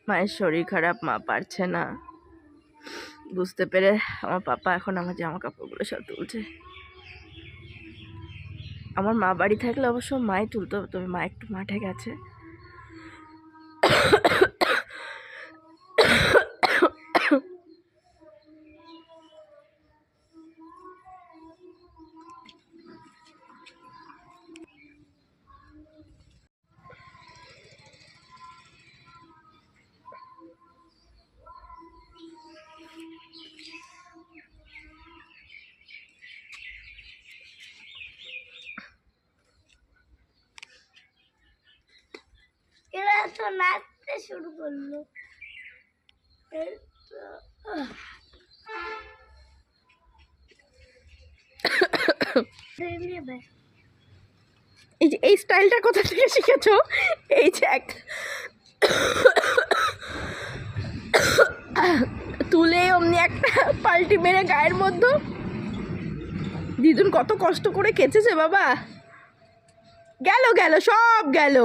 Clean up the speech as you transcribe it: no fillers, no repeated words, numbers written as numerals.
মায়ের শরীর খারাপ, মা পারছে না। বুঝতে পেরে আমার পাপা এখন আমার জামা কাপড়গুলো সব তুলছে। আমার মা বাড়ি থাকলে অবশ্য মাই তুলতো, তবে মা একটু মাঠে গেছে। এরা তো নাচতে শুরু করলো। এই যে এই স্টাইলটা কোথা থেকে শিখেছো? এই যে এক তুলে অমনি একটা পাল্টি মেরে গায়ের মধ্যে। দিদুন কত কষ্ট করে কেচেছে বাবা, গেল গেল সব গেল।